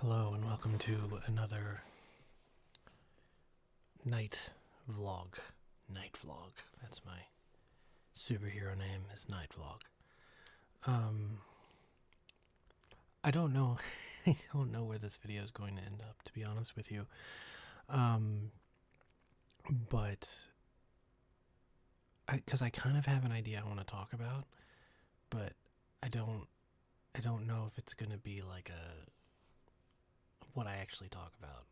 Hello and welcome to another night vlog. Night vlog. That's my superhero name is Night Vlog. I don't know. I don't know where this video is going to end up, to be honest with you. But because I kind of have an idea I want to talk about, but I don't know if it's going to be like what I actually talk about.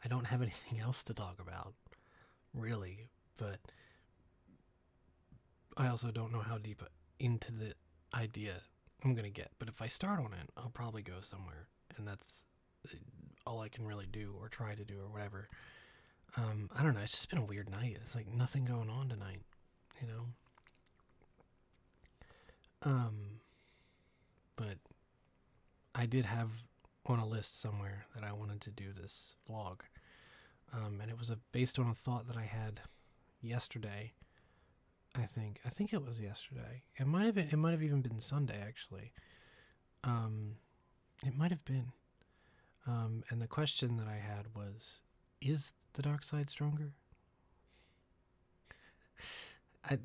I don't have anything else to talk about, really, but I also don't know how deep into the idea I'm going to get. But if I start on it, I'll probably go somewhere, and that's all I can really do or try to do or whatever. I don't know. It's just been a weird night. It's like nothing going on tonight, you know? But I did have on a list somewhere that I wanted to do this vlog. And it was based on a thought that I had yesterday. I think it was yesterday. It might have even been Sunday actually. It might have been. And the question that I had was, is the dark side stronger?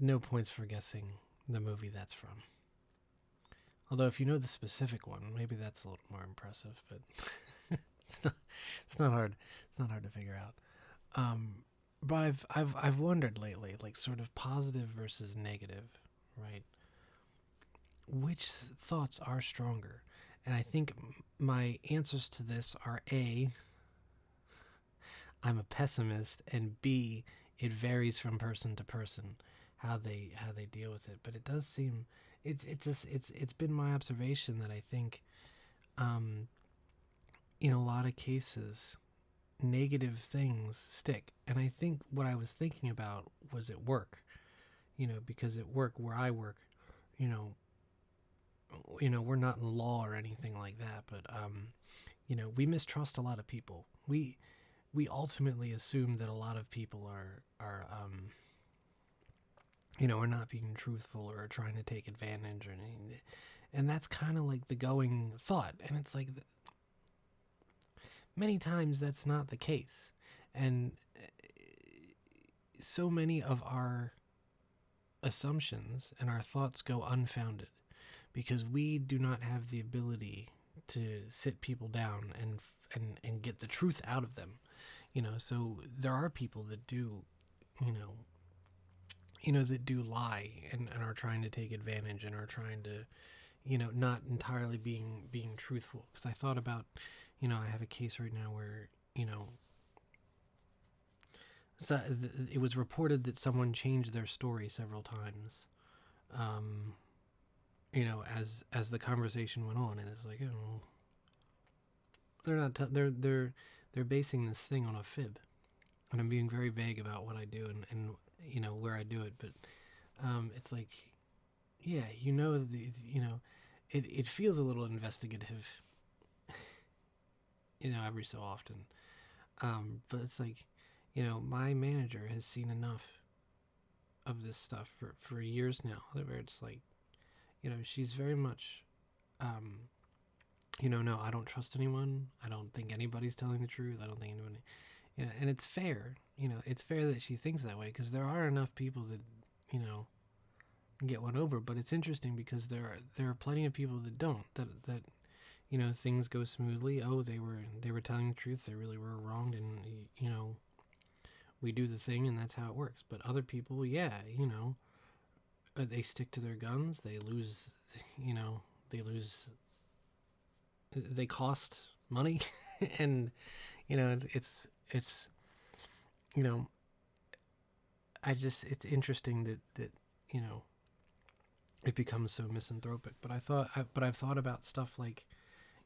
No points for guessing the movie that's from. Although if you know the specific one, maybe that's a little more impressive, but it's not hard. It's not hard to figure out. But I've wondered lately, like sort of positive versus negative, right? Which thoughts are stronger? And I think my answers to this are A, I'm a pessimist, and B, it varies from person to person how they deal with it. But it does seem it's been my observation that I think in a lot of cases negative things stick. And I think what I was thinking about was at work, because at work where I work, you know, we're not in law or anything like that, but we mistrust a lot of people. We ultimately assume that a lot of people are not being truthful or trying to take advantage or anything. And that's kind of like the going thought. And it's like many times that's not the case. And so many of our assumptions and our thoughts go unfounded because we do not have the ability to sit people down and get the truth out of them. So there are people that do, that do lie and are trying to take advantage and are trying to, not entirely being truthful. Because I thought about, I have a case right now where, so it was reported that someone changed their story several times, as the conversation went on, and it's like, oh, they're not, they're basing this thing on a fib, and I'm being very vague about what I do and where I do it, but it's like, yeah, it feels a little investigative, every so often, but it's like, my manager has seen enough of this stuff for years now, where it's like, she's very much, no, I don't trust anyone. I don't think anybody's telling the truth. I don't think anybody, and it's fair. It's fair that she thinks that way because there are enough people that, get one over. But it's interesting because there are plenty of people that don't. That things go smoothly. Oh, they were telling the truth. They really were wronged, and we do the thing, and that's how it works. But other people, yeah, they stick to their guns. They lose, they lose. They cost money, and it's it's interesting that it becomes so misanthropic. But I've thought about stuff like,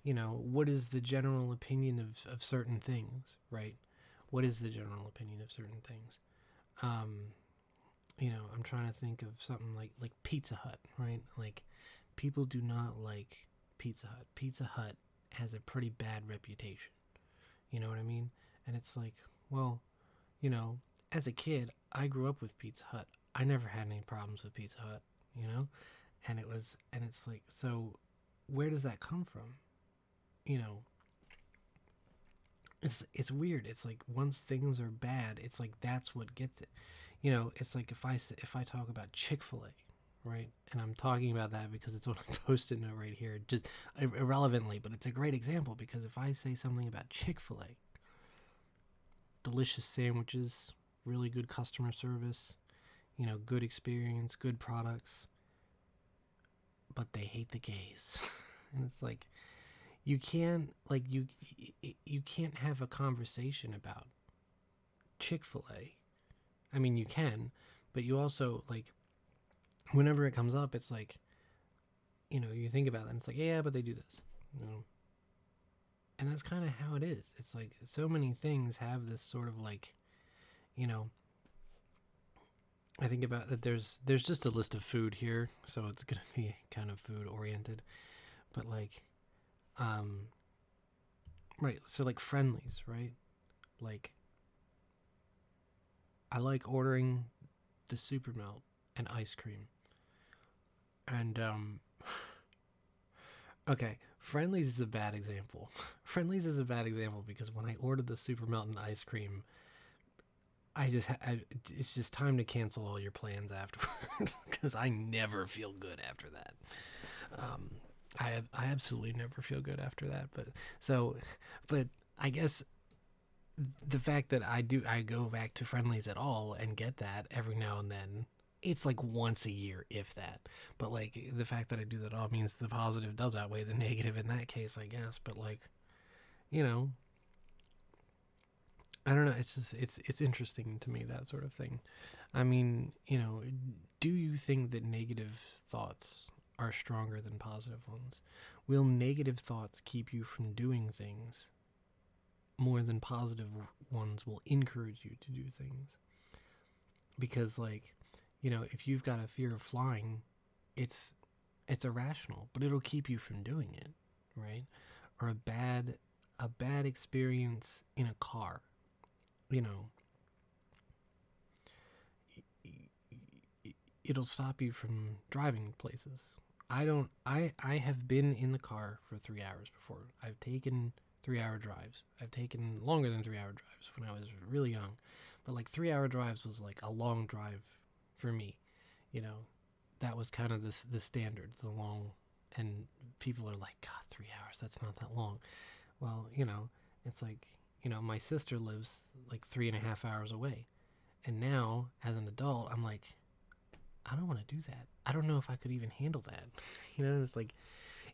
what is the general opinion of certain things, right? What is the general opinion of certain things? I'm trying to think of something like Pizza Hut, right? Like, people do not like Pizza Hut. Pizza Hut has a pretty bad reputation. You know what I mean? And it's like, well, as a kid, I grew up with Pizza Hut. I never had any problems with Pizza Hut, and it's like, so where does that come from? it's weird. It's like once things are bad, it's like that's what gets it. You know, it's like if I talk about Chick-fil-A, right? And I'm talking about that because it's on a post-it note right here, just irrelevantly, but it's a great example because if I say something about Chick-fil-A, delicious sandwiches, really good customer service, you know, good experience, good products, but they hate the gays. And it's like you can't have a conversation about Chick-fil-A. I mean, you can, but you also like whenever it comes up, it's like, you know, you think about it and it's like, yeah, but they do this, you know. And that's kind of how it is. It's like so many things have this sort of like, you know, I think about that there's just a list of food here, so it's going to be kind of food oriented. But like right, so like Friendlies, right? Like I like ordering the super melt and ice cream. And okay, Friendlies is a bad example. Friendlies is a bad example because when I ordered the super melt and ice cream, it's just time to cancel all your plans afterwards because I never feel good after that. Um, I absolutely never feel good after that. So, but I guess the fact that I go back to Friendlies at all and get that every now and then. It's like once a year, if that. But like the fact that I do that all means the positive does outweigh the negative in that case, I guess. But like, you know, I don't know. It's just it's interesting to me, that sort of thing. I mean, you know, do you think that negative thoughts are stronger than positive ones? Will negative thoughts keep you from doing things more than positive ones will encourage you to do things? Because like, you know, if you've got a fear of flying, it's it's irrational, but it'll keep you from doing it, right? Or a bad experience in a car, you know, it'll stop you from driving places. I don't. I have been in the car for 3 hours before. I've taken 3 hour drives. I've taken longer than 3 hour drives when I was really young, but like 3 hour drives was like a long drive for me. You know, that was kind of the standard, the long. And people are like, God, 3 hours. That's not that long. Well, you know, it's like, you know, my sister lives like 3.5 hours away, and now as an adult, I'm like, I don't want to do that. I don't know if I could even handle that. You know, it's like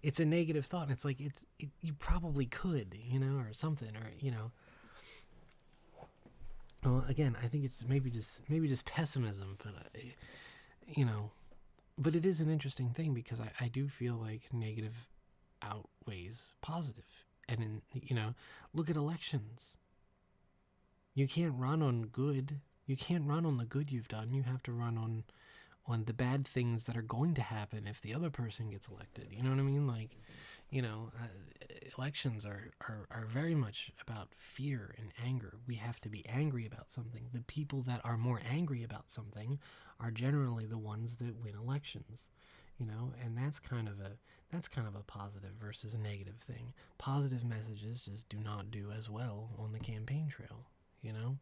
it's a negative thought. And it's like you probably could, you know, or something, or you know. Well, again, I think it's maybe just pessimism, but you know, but it is an interesting thing because I do feel like negative outweighs positive, and in you know, look at elections. You can't run on good. You can't run on the good you've done. You have to run on the bad things that are going to happen if the other person gets elected. You know what I mean? Like, you know, elections are very much about fear and anger. We have to be angry about something. The people that are more angry about something are generally the ones that win elections. You know, and that's kind of a positive versus a negative thing. Positive messages just do not do as well on the campaign trail. You know,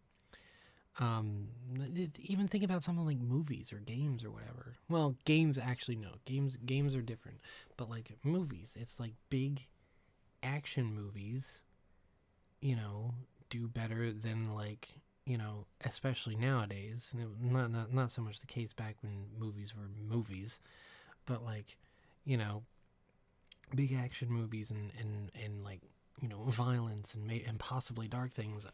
um, even think about something like movies or games or whatever. Well, games actually no. Games are different, but like movies, it's like big action movies. You know, do better than like you know, especially nowadays. Not so much the case back when movies were movies, but like you know, big action movies and like you know violence and possibly dark things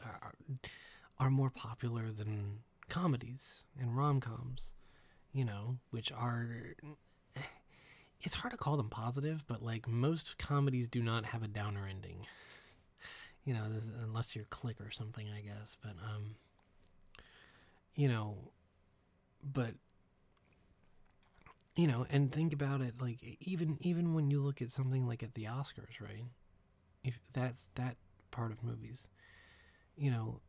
are more popular than comedies and rom-coms, you know, which are it's hard to call them positive, but like most comedies do not have a downer ending. You know, unless you're Click or something, I guess, but you know, but you know, and think about it like even when you look at something like at the Oscars, right? If that's that part of movies, you know,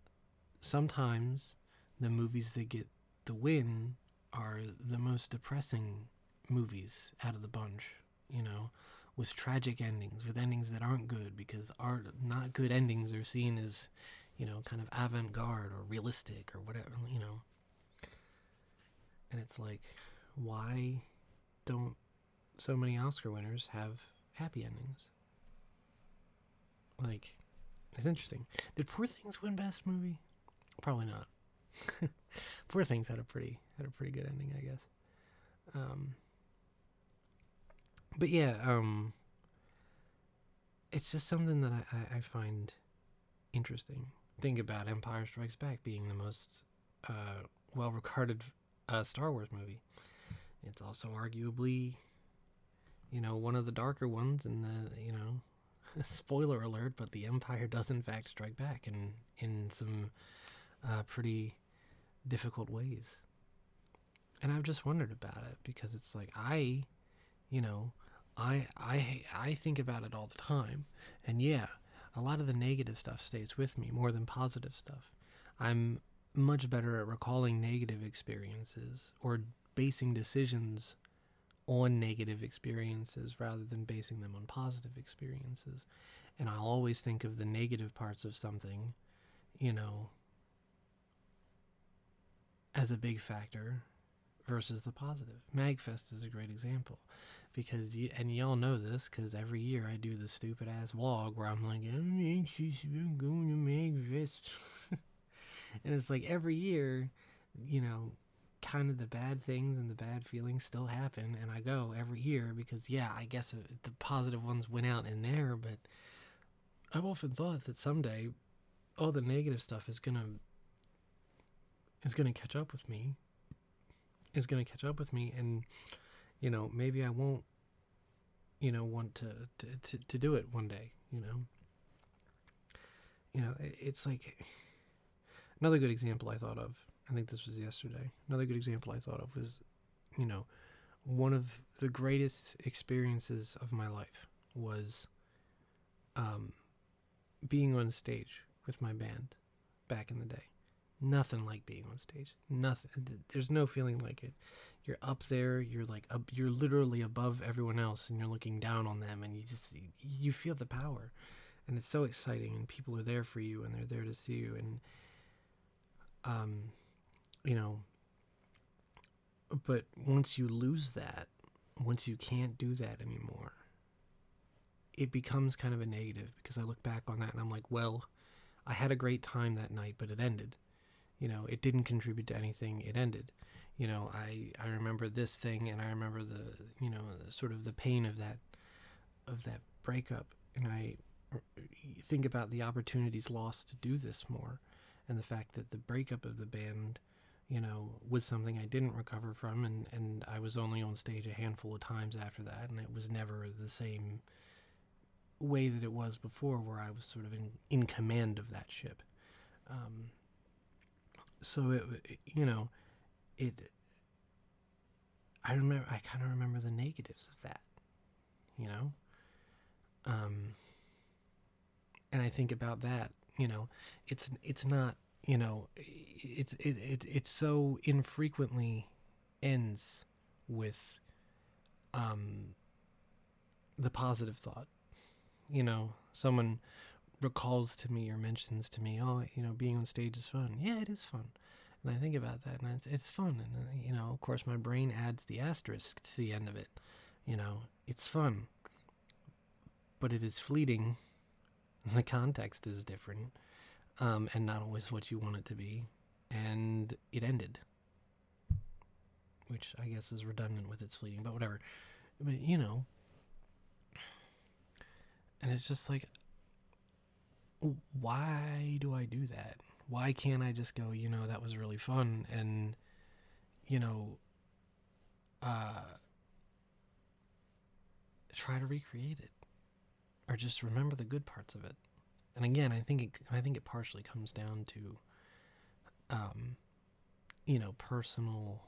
sometimes the movies that get the win are the most depressing movies out of the bunch, you know, with tragic endings, with endings that aren't good, because not good endings are seen as, kind of avant-garde or realistic or whatever. And it's like, why don't so many Oscar winners have happy endings? Like, it's interesting. Did Poor Things win Best Movie? Probably not. Poor Things had a pretty good ending, I guess. But yeah, it's just something that I find interesting. Think about Empire Strikes Back being the most well-regarded Star Wars movie. It's also arguably, one of the darker ones in the, spoiler alert, but the Empire does in fact strike back in some pretty difficult ways. And I've just wondered about it because it's like I think about it all the time. And yeah, a lot of the negative stuff stays with me more than positive stuff. I'm much better at recalling negative experiences or basing decisions on negative experiences rather than basing them on positive experiences. And I'll always think of the negative parts of something, as a big factor versus the positive. MagFest is a great example because y'all know this because every year I do the stupid ass vlog where I'm like, I'm anxious about going to MagFest. And it's like every year, kind of the bad things and the bad feelings still happen, and I go every year because I guess the positive ones went out in there, but I've often thought that someday all the negative stuff is gonna catch up with me. And maybe I won't want to do it one day. It's like another good example I thought of. I think this was yesterday. Another good example I thought of was, one of the greatest experiences of my life was being on stage with my band back in the day. Nothing like being on stage. Nothing. There's no feeling like it. You're up there. You're like you're literally above everyone else, and you're looking down on them, and you feel the power, and it's so exciting. And people are there for you, and they're there to see you, and But once you lose that, once you can't do that anymore, it becomes kind of a negative because I look back on that and I'm like, well, I had a great time that night, but it ended. It didn't contribute to anything. It ended. I remember this thing, and I remember the sort of the pain of that breakup, and I think about the opportunities lost to do this more, and the fact that the breakup of the band, was something I didn't recover from, and I was only on stage a handful of times after that, and it was never the same way that it was before, where I was sort of in command of that ship. So I kind of remember the negatives of that, and I think about that, it's not, it's so infrequently ends with, the positive thought, someone recalls to me or mentions to me, oh, being on stage is fun. Yeah, it is fun. And I think about that, and it's fun. And, of course, my brain adds the asterisk to the end of it. It's fun. But it is fleeting. The context is different. And not always what you want it to be. And it ended. Which I guess is redundant with its fleeting, but whatever. But, and it's just like, why do I do that? Why can't I just go, that was really fun, and, try to recreate it, or just remember the good parts of it? And again, I think it partially comes down to, personal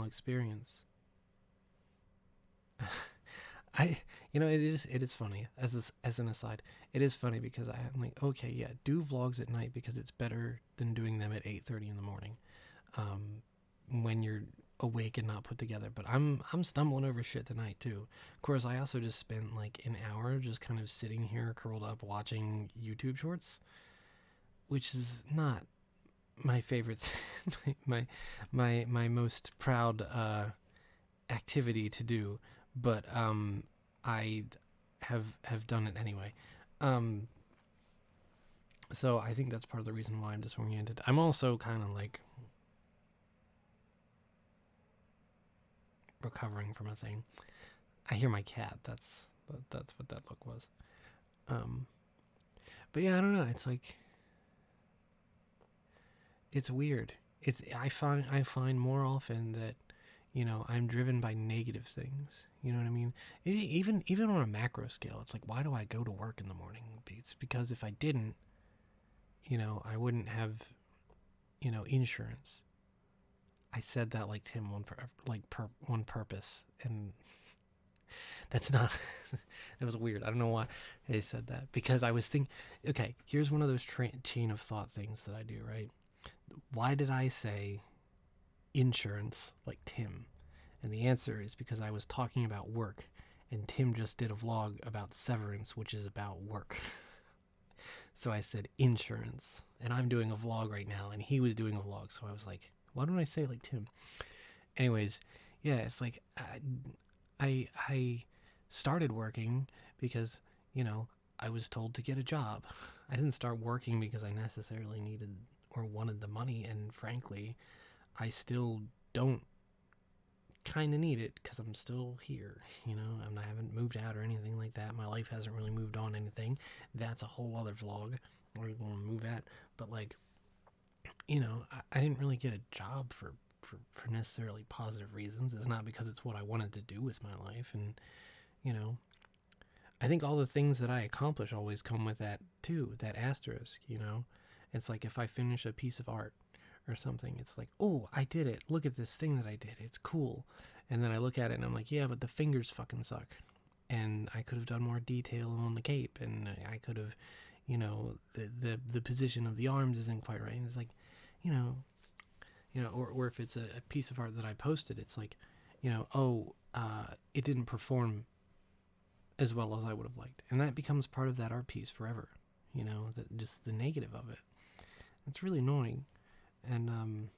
experience. It is funny as an aside. It is funny because I'm like, okay, yeah, do vlogs at night because it's better than doing them at 8:30 in the morning, when you're awake and not put together. But I'm stumbling over shit tonight too. Of course, I also just spent like an hour just kind of sitting here curled up watching YouTube shorts, which is not my favorite, my most proud activity to do. But I have done it anyway. So I think that's part of the reason why I'm disoriented. I'm also kind of like recovering from a thing. I hear my cat. That's what that look was. But yeah, I don't know. It's like it's weird. I find more often that I'm driven by negative things. You know what I mean? Even on a macro scale, it's like, why do I go to work in the morning? It's because if I didn't, I wouldn't have, insurance. I said that like Tim one purpose, and that's not. It was weird. I don't know why I said that, because I was thinking. Okay, here's one of those chain of thought things that I do. Right? Why did I say insurance like Tim? And the answer is because I was talking about work, and Tim just did a vlog about Severance, which is about work. So I said insurance, and I'm doing a vlog right now, and he was doing a vlog. So I was like, why don't I say like Tim? Anyways, yeah, it's like I started working because, I was told to get a job. I didn't start working because I necessarily needed or wanted the money, and frankly, I still don't kind of need it because I'm still here. I haven't moved out or anything like that. My life hasn't really moved on anything. That's a whole other vlog we're going to move at. But like, I didn't really get a job for necessarily positive reasons. It's not because it's what I wanted to do with my life. And, I think all the things that I accomplish always come with that too, that asterisk. It's like if I finish a piece of art or something, it's like, oh, I did it. Look at this thing that I did. It's cool. And then I look at it and I'm like, yeah, but the fingers fucking suck. And I could have done more detail on the cape, and I could have, the position of the arms isn't quite right. And it's like, or if it's a piece of art that I posted, it's like, it didn't perform as well as I would have liked. And that becomes part of that art piece forever, just the negative of it. It's really annoying. And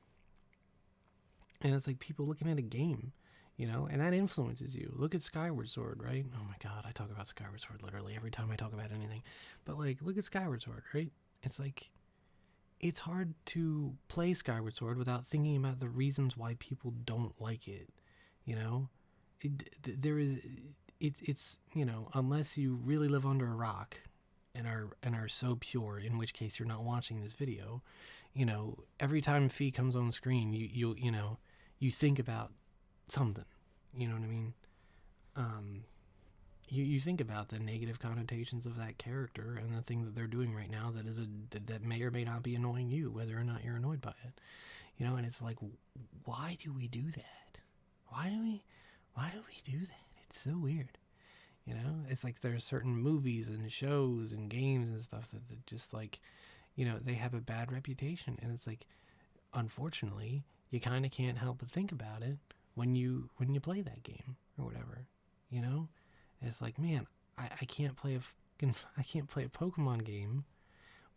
it's like people looking at a game, and that influences you. Look at Skyward Sword, right? Oh my God, I talk about Skyward Sword literally every time I talk about anything. But like, look at Skyward Sword, right? It's like, it's hard to play Skyward Sword without thinking about the reasons why people don't like it. It's unless you really live under a rock and are so pure, in which case you're not watching this video. Every time Fee comes on screen, you think about something. You know what I mean? You think about the negative connotations of that character and the thing that they're doing right now that may or may not be annoying you, whether or not you're annoyed by it. And it's like, why do we do that? Why do we do that? It's so weird. It's like there's certain movies and shows and games and stuff that just like, they have a bad reputation, and it's like, unfortunately, you kind of can't help but think about it when you play that game or whatever. It's like, man, I can't play a Pokemon game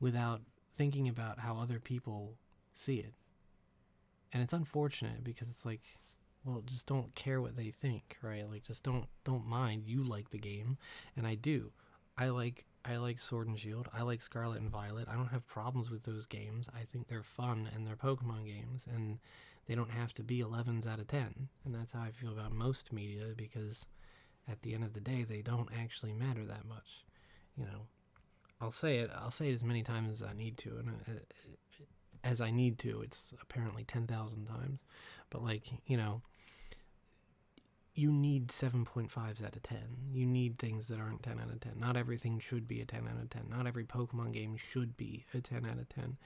without thinking about how other people see it. And it's unfortunate because it's like, well, just don't care what they think, right? Like, just don't mind. You like the game, and I do. I like Sword and Shield. I like Scarlet and Violet. I don't have problems with those games. I think they're fun, and they're Pokemon games, and they don't have to be 11s out of 10. And that's how I feel about most media, because at the end of the day, they don't actually matter that much. I'll say it as many times as I need to, and as I need to, it's apparently 10,000 times. But like, you need 7.5s out of 10. You need things that aren't 10 out of 10. Not everything should be a 10 out of 10. Not every Pokemon game should be a 10 out of 10.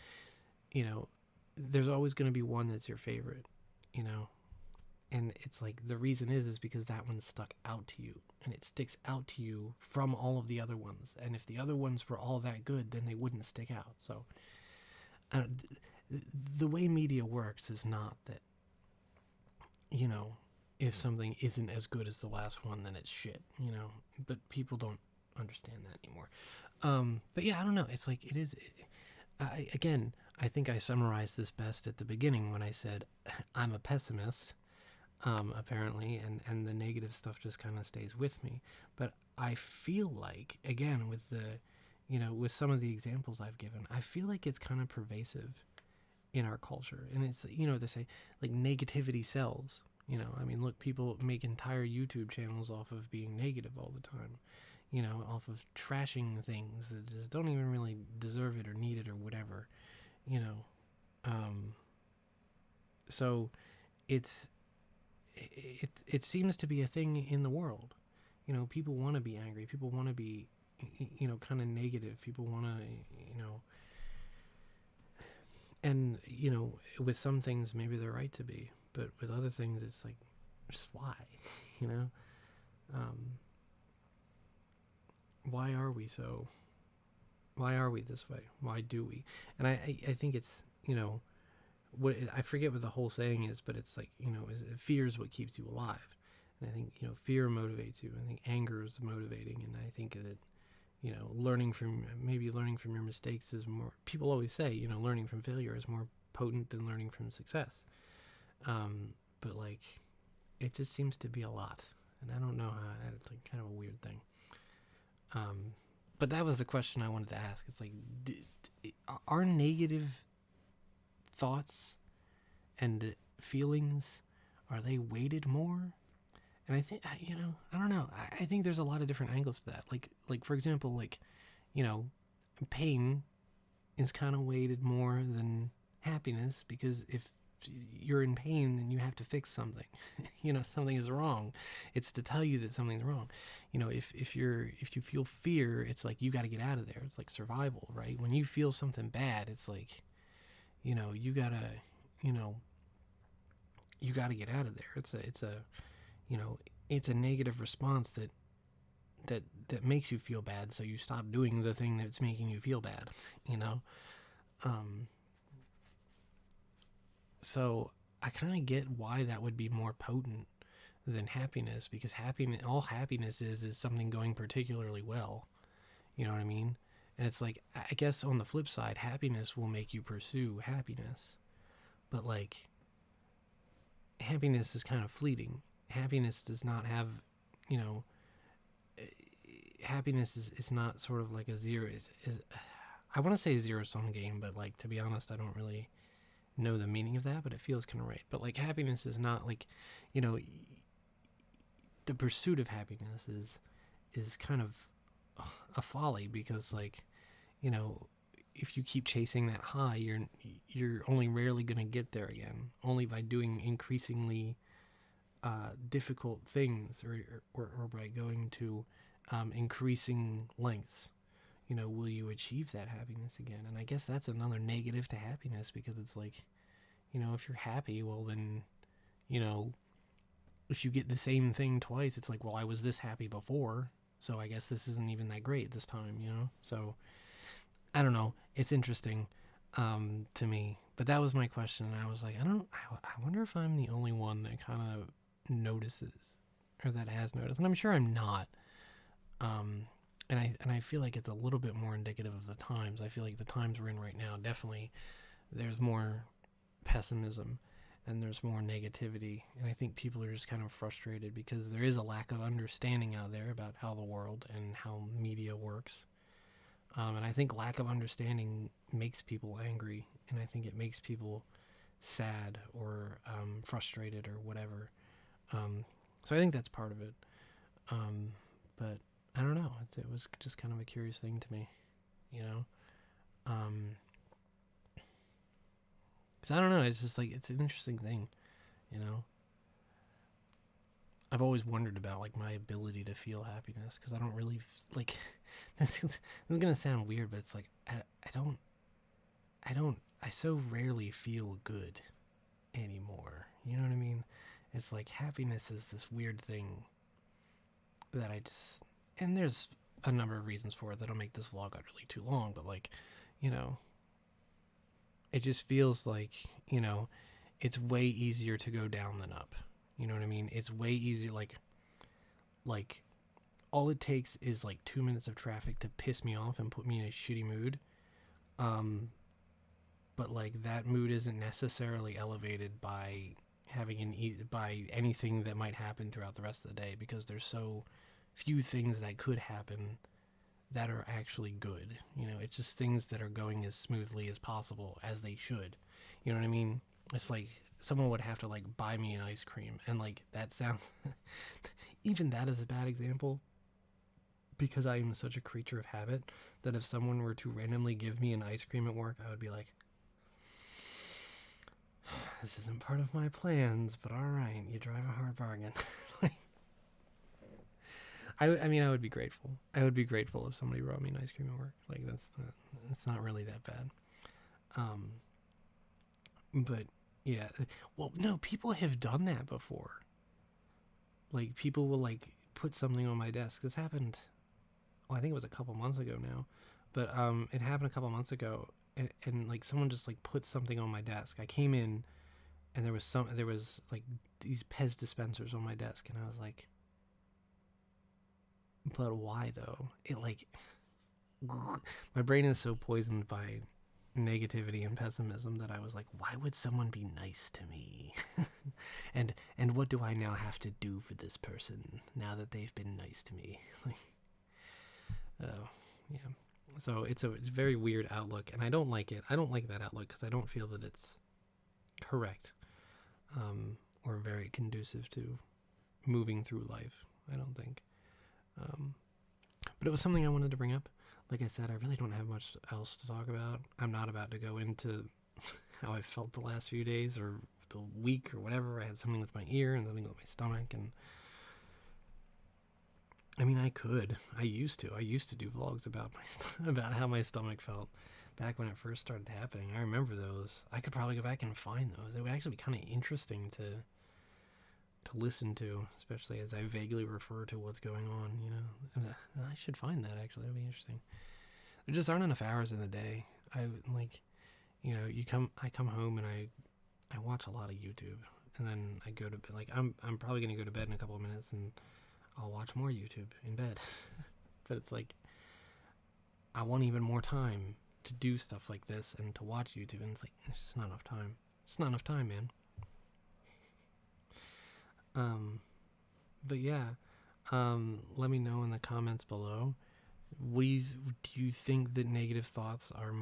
There's always going to be one that's your favorite, And it's like, the reason is because that one stuck out to you, and it sticks out to you from all of the other ones. And if the other ones were all that good, then they wouldn't stick out. So the way media works is not that you know, if something isn't as good as the last one, then it's shit, you know. But people don't understand that anymore. But yeah, I don't know. It's like it is. Again, I think I summarized this best at the beginning when I said I'm a pessimist. Apparently, and the negative stuff just kind of stays with me. But I feel like, again, with the, you know, with some of the examples I've given, I feel like it's kind of pervasive in our culture. And it's, you know, they say like negativity sells. You know, I mean, look, people make entire YouTube channels off of being negative all the time, you know, off of trashing things that just don't even really deserve it or need it or whatever, you know. So it's, it seems to be a thing in the world. You know, people want to be angry. People want to be, you know, kind of negative. People want to, you know, and, you know, with some things, maybe they're right to be. But with other things, it's like, just why? You know? Why are we so? Why are we this way? Why do we? And I think it's, you know, what I forget what the whole saying is, but it's like, you know, fear is what keeps you alive. And I think, you know, fear motivates you. I think anger is motivating. And I think that, you know, learning from your mistakes is more, people always say, you know, learning from failure is more potent than learning from success. But like, it just seems to be a lot. And I don't know how, it's like kind of a weird thing. But that was the question I wanted to ask. It's like, are negative thoughts and feelings, are they weighted more? And I think, you know, I don't know. I think there's a lot of different angles to that. Like for example, like, you know, pain is kind of weighted more than happiness, because if you're in pain, then you have to fix something. You know, something is wrong. It's to tell you that something's wrong. You know, if you feel fear, it's like you got to get out of there. It's like survival, right? When you feel something bad, it's like, you know, you gotta get out of there. It's a you know, it's a negative response that makes you feel bad, so you stop doing the thing that's making you feel bad, you know. So I kind of get why that would be more potent than happiness, because all happiness is something going particularly well, you know what I mean. And it's like, I guess on the flip side, happiness will make you pursue happiness, but like, happiness is kind of fleeting. Happiness does not have, you know, happiness is not sort of like a zero. I want to say zero sum game, but like, to be honest, I don't really know the meaning of that, but it feels kind of right. But like, happiness is not like, you know, the pursuit of happiness is kind of a folly, because like, you know, if you keep chasing that high, you're only rarely going to get there again, only by doing increasingly difficult things, or by going to increasing lengths. You know, will you achieve that happiness again? And I guess that's another negative to happiness, because it's like, you know, if you're happy, well then, you know, if you get the same thing twice, it's like, well, I was this happy before, so I guess this isn't even that great this time, you know? So I don't know. It's interesting to me. But that was my question. And I was like, I wonder if I'm the only one that kind of notices, or that has noticed. And I'm sure I'm not. And I feel like it's a little bit more indicative of the times. I feel like the times we're in right now, definitely there's more pessimism and there's more negativity. And I think people are just kind of frustrated because there is a lack of understanding out there about how the world and how media works. And I think lack of understanding makes people angry, and I think it makes people sad or frustrated or whatever. So I think that's part of it. But I don't know. It was just kind of a curious thing to me, you know? Because I don't know. It's just like, it's an interesting thing, you know? I've always wondered about like my ability to feel happiness, because I don't really like this is gonna sound weird, but it's like I so rarely feel good anymore. You know what I mean? It's like happiness is this weird thing that I just, and there's a number of reasons for it that'll make this vlog utterly too long, but like, you know, it just feels like, you know, it's way easier to go down than up. You know what I mean? It's way easier. Like all it takes is like 2 minutes of traffic to piss me off and put me in a shitty mood. Um, but like that mood isn't necessarily elevated by by anything that might happen throughout the rest of the day, because there's so few things that could happen that are actually good. You know, it's just things that are going as smoothly as possible, as they should. You know what I mean? It's like someone would have to like buy me an ice cream, and like that sounds even that is a bad example, because I am such a creature of habit that if someone were to randomly give me an ice cream at work, I would be like, this isn't part of my plans, but all right, you drive a hard bargain. I mean, I would be grateful. I would be grateful if somebody brought me an ice cream at work. Like that's not really that bad. Um, but yeah, well, no, people have done that before. Like people will like put something on my desk. This happened. Well, I think it was a couple months ago now, but it happened a couple months ago, and like someone just like put something on my desk. I came in, and there was like these Pez dispensers on my desk, and I was like, but why though? It like my brain is so poisoned by negativity and pessimism that I was like, why would someone be nice to me? and what do I now have to do for this person now that they've been nice to me? Oh, yeah. So it's a very weird outlook, and I don't like it. I don't like that outlook because I don't feel that it's correct, or very conducive to moving through life. I don't think. But it was something I wanted to bring up. Like I said, I really don't have much else to talk about. I'm not about to go into how I felt the last few days or the week or whatever. I had something with my ear and something with my stomach, and I mean, I could. I used to do vlogs about about how my stomach felt back when it first started happening. I remember those. I could probably go back and find those. It would actually be kind of interesting to listen to, especially as I vaguely refer to what's going on, you know. I should find that, actually. That'd be interesting. There just aren't enough hours in the day. I like, you know, I come home and I watch a lot of YouTube, and then I go to bed. Like I'm probably gonna go to bed in a couple of minutes, and I'll watch more YouTube in bed. But it's like I want even more time to do stuff like this and to watch YouTube, and it's like it's just not enough time. It's not enough time, man. But yeah, let me know in the comments below. Do you think that negative thoughts are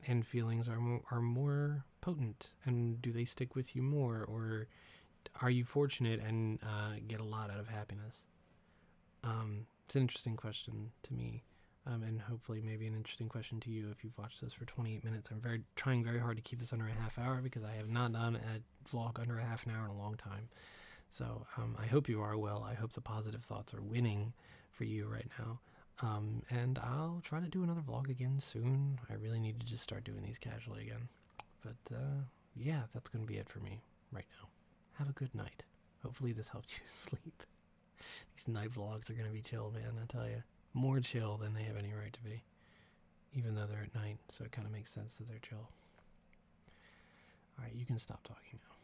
and feelings are more potent, and do they stick with you more, or are you fortunate and get a lot out of happiness? It's an interesting question to me, and hopefully maybe an interesting question to you if you've watched this for 28 minutes. I'm trying very hard to keep this under a half hour because I have not done a vlog under a half an hour in a long time. So I hope you are well. I hope the positive thoughts are winning for you right now. And I'll try to do another vlog again soon. I really need to just start doing these casually again. But yeah, that's going to be it for me right now. Have a good night. Hopefully this helps you sleep. These night vlogs are going to be chill, man, I tell you. More chill than they have any right to be. Even though they're at night, so it kind of makes sense that they're chill. Alright, you can stop talking now.